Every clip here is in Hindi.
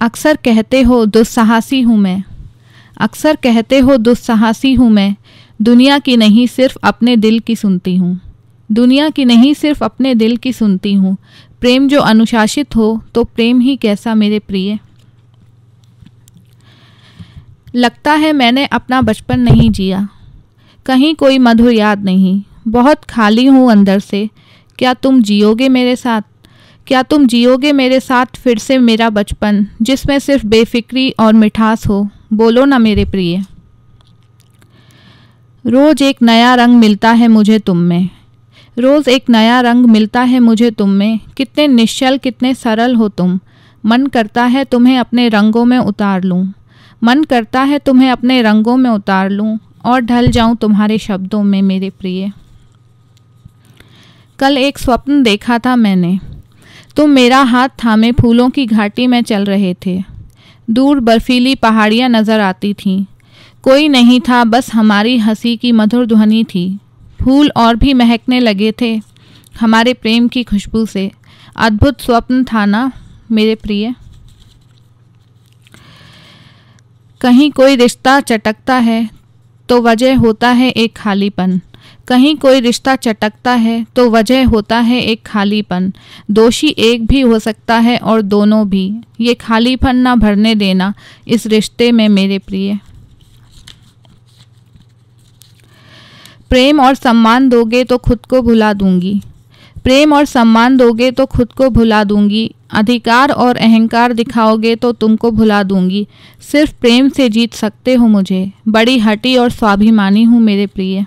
अक्सर कहते हो दुस्साहसी हूँ मैं, अक्सर कहते हो दुस्साहसी हूँ मैं, दुनिया की नहीं सिर्फ अपने दिल की सुनती हूँ, दुनिया की नहीं सिर्फ अपने दिल की सुनती हूँ। प्रेम जो अनुशासित हो तो प्रेम ही कैसा मेरे प्रिय। लगता है मैंने अपना बचपन नहीं जिया, कहीं कोई मधुर याद नहीं, बहुत खाली हूँ अंदर से। क्या तुम जियोगे मेरे साथ, क्या तुम जियोगे मेरे साथ फिर से मेरा बचपन, जिसमें सिर्फ बेफिक्री और मिठास हो। बोलो ना मेरे प्रिय। रोज़ एक नया रंग मिलता है मुझे तुम में, रोज़ एक नया रंग मिलता है मुझे तुम में। कितने निश्चल कितने सरल हो तुम, मन करता है तुम्हें अपने रंगों में उतार लूँ, मन करता है तुम्हें अपने रंगों में उतार लूँ और ढल जाऊँ तुम्हारे शब्दों में मेरे प्रिय। कल एक स्वप्न देखा था मैंने, तुम मेरा हाथ थामे फूलों की घाटी में चल रहे थे। दूर बर्फीली पहाड़ियाँ नज़र आती थीं, कोई नहीं था, बस हमारी हंसी की मधुर ध्वनि थी। फूल और भी महकने लगे थे हमारे प्रेम की खुशबू से। अद्भुत स्वप्न था ना मेरे प्रिय। कहीं कोई रिश्ता चटकता है तो वजह होता है एक खालीपन, कहीं कोई रिश्ता चटकता है तो वजह होता है एक खालीपन। दोषी एक भी हो सकता है और दोनों भी, ये खालीपन ना भरने देना इस रिश्ते में मेरे प्रिय। प्रेम और सम्मान दोगे तो खुद को भुला दूंगी, प्रेम और सम्मान दोगे तो खुद को भुला दूंगी। अधिकार और अहंकार दिखाओगे तो तुमको भुला दूंगी। सिर्फ प्रेम से जीत सकते हो मुझे, बड़ी हठी और स्वाभिमानी हूँ मेरे प्रिय।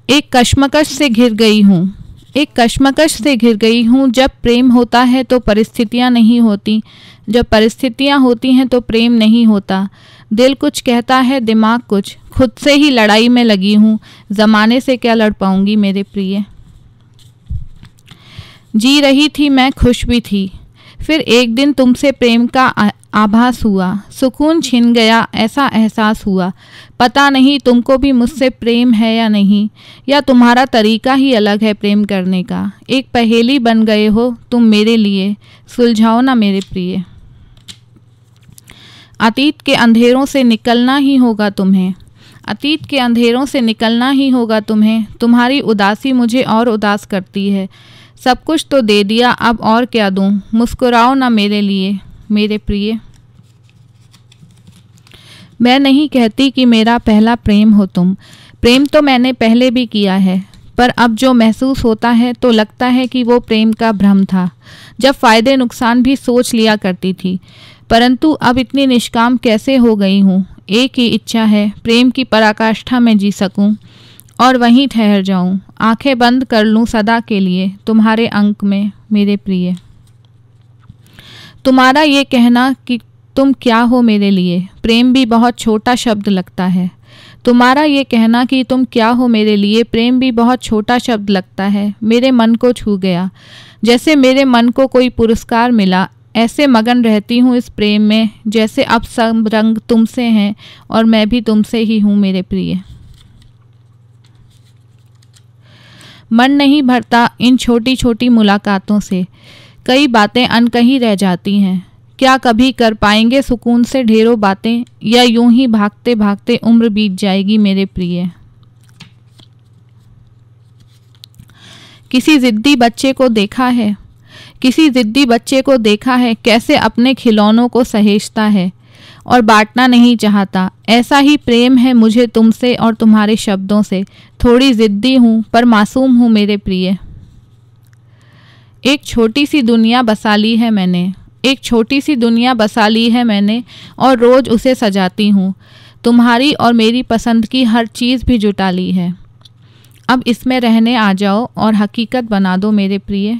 एक कश्मकश से घिर गई हूँ, एक कश्मकश से घिर गई हूँ। जब प्रेम होता है तो परिस्थितियाँ नहीं होती, जब परिस्थितियाँ होती हैं तो प्रेम नहीं होता। दिल कुछ कहता है दिमाग कुछ, खुद से ही लड़ाई में लगी हूँ, ज़माने से क्या लड़ पाऊँगी मेरे प्रिय। जी रही थी मैं खुश भी थी, फिर एक दिन तुमसे प्रेम का आभास हुआ, सुकून छिन गया ऐसा एहसास हुआ। पता नहीं तुमको भी मुझसे प्रेम है या नहीं, या तुम्हारा तरीका ही अलग है प्रेम करने का। एक पहेली बन गए हो तुम मेरे लिए, सुलझाओ ना मेरे प्रिय। अतीत के अंधेरों से निकलना ही होगा तुम्हें, अतीत के अंधेरों से निकलना ही होगा तुम्हें। तुम्हारी उदासी मुझे और उदास करती है, सब कुछ तो दे दिया अब और क्या दूं। मुस्कुराओ ना मेरे लिए मेरे प्रिय। मैं नहीं कहती कि मेरा पहला प्रेम हो तुम, प्रेम तो मैंने पहले भी किया है, पर अब जो महसूस होता है तो लगता है कि वो प्रेम का भ्रम था। जब फ़ायदे नुकसान भी सोच लिया करती थी, परंतु अब इतनी निष्काम कैसे हो गई हूँ। एक ही इच्छा है, प्रेम की पराकाष्ठा में जी सकूं और वहीं ठहर जाऊं, आंखें बंद कर लूं सदा के लिए तुम्हारे अंक में मेरे प्रिय। तुम्हारा ये कहना कि तुम क्या हो मेरे लिए, प्रेम भी बहुत छोटा शब्द लगता है। तुम्हारा ये कहना कि तुम क्या हो मेरे लिए, प्रेम भी बहुत छोटा शब्द लगता है। मेरे मन को छू गया, जैसे मेरे मन को कोई पुरस्कार मिला। ऐसे मगन रहती हूँ इस प्रेम में, जैसे अब सब रंग तुमसे हैं और मैं भी तुमसे ही हूँ मेरे प्रिय। मन नहीं भरता इन छोटी छोटी मुलाकातों से, कई बातें अनकही रह जाती हैं। क्या कभी कर पाएंगे सुकून से ढेरों बातें, या यूं ही भागते भागते उम्र बीत जाएगी मेरे प्रिय। किसी जिद्दी बच्चे को देखा है, किसी जिद्दी बच्चे को देखा है, कैसे अपने खिलौनों को सहेजता है और बांटना नहीं चाहता। ऐसा ही प्रेम है मुझे तुमसे और तुम्हारे शब्दों से। थोड़ी जिद्दी हूँ पर मासूम हूँ मेरे प्रिय। एक छोटी सी दुनिया बसा ली है मैंने, एक छोटी सी दुनिया बसा ली है मैंने और रोज़ उसे सजाती हूँ। तुम्हारी और मेरी पसंद की हर चीज़ भी जुटा ली है। अब इसमें रहने आ जाओ और हकीकत बना दो मेरे प्रिय।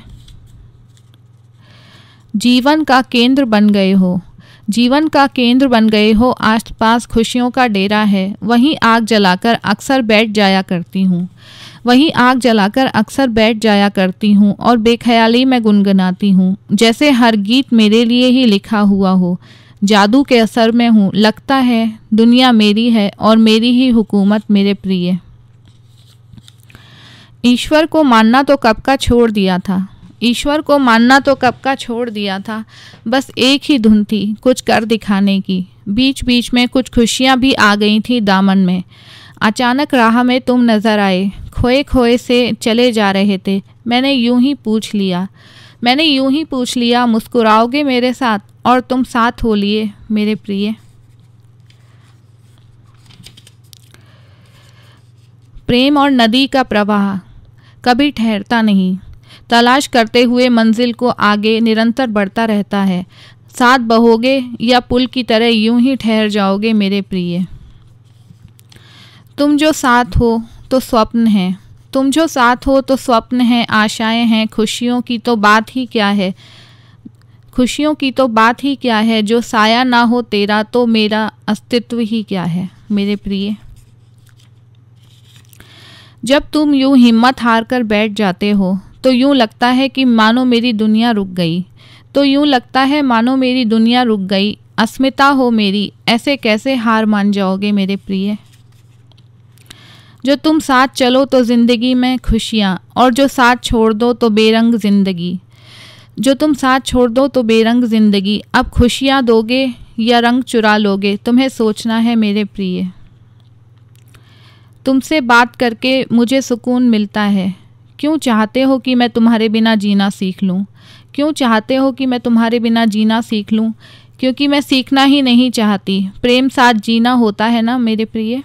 जीवन का केंद्र बन गए हो, जीवन का केंद्र बन गए हो। आसपास खुशियों का डेरा है, वहीं आग जलाकर अक्सर बैठ जाया करती हूँ, वहीं आग जलाकर अक्सर बैठ जाया करती हूँ और बेख्याली में गुनगुनाती हूँ, जैसे हर गीत मेरे लिए ही लिखा हुआ हो। जादू के असर में हूँ, लगता है दुनिया मेरी है और मेरी ही हुकूमत मेरे प्रिय। ईश्वर को मानना तो कब का छोड़ दिया था, ईश्वर को मानना तो कब का छोड़ दिया था। बस एक ही धुन थी कुछ कर दिखाने की। बीच बीच में कुछ खुशियाँ भी आ गई थी दामन में। अचानक राह में तुम नज़र आए, खोए खोए से चले जा रहे थे। मैंने यूं ही पूछ लिया मुस्कुराओगे मेरे साथ, और तुम साथ हो लिए मेरे प्रिय। प्रेम और नदी का प्रवाह कभी ठहरता नहीं। तलाश करते हुए मंजिल को आगे निरंतर बढ़ता रहता है। साथ बहोगे या पुल की तरह यूं ही ठहर जाओगे मेरे प्रिय। तुम जो साथ हो तो स्वप्न है, तुम जो साथ हो तो स्वप्न है, आशाएं हैं, खुशियों की तो बात ही क्या है, खुशियों की तो बात ही क्या है। जो साया ना हो तेरा तो मेरा अस्तित्व ही क्या है मेरे प्रिय। जब तुम यूं हिम्मत हार कर बैठ जाते हो तो यूं लगता है कि मानो मेरी दुनिया रुक गई, तो यूं लगता है मानो मेरी दुनिया रुक गई। अस्मिता हो मेरी, ऐसे कैसे हार मान जाओगे मेरे प्रिय। जो तुम साथ चलो तो ज़िंदगी में खुशियाँ, और जो साथ छोड़ दो तो बेरंग ज़िंदगी। जो तुम साथ छोड़ दो तो बेरंग ज़िंदगी। अब खुशियाँ दोगे या रंग चुरा लोगे, तुम्हें सोचना है मेरे प्रिय। तुमसे बात करके मुझे सुकून मिलता है। क्यों चाहते हो कि मैं तुम्हारे बिना जीना सीख लूँ, क्यों चाहते हो कि मैं तुम्हारे बिना जीना सीख लूँ। क्योंकि मैं सीखना ही नहीं चाहती, प्रेम साथ जीना होता है ना मेरे प्रिय।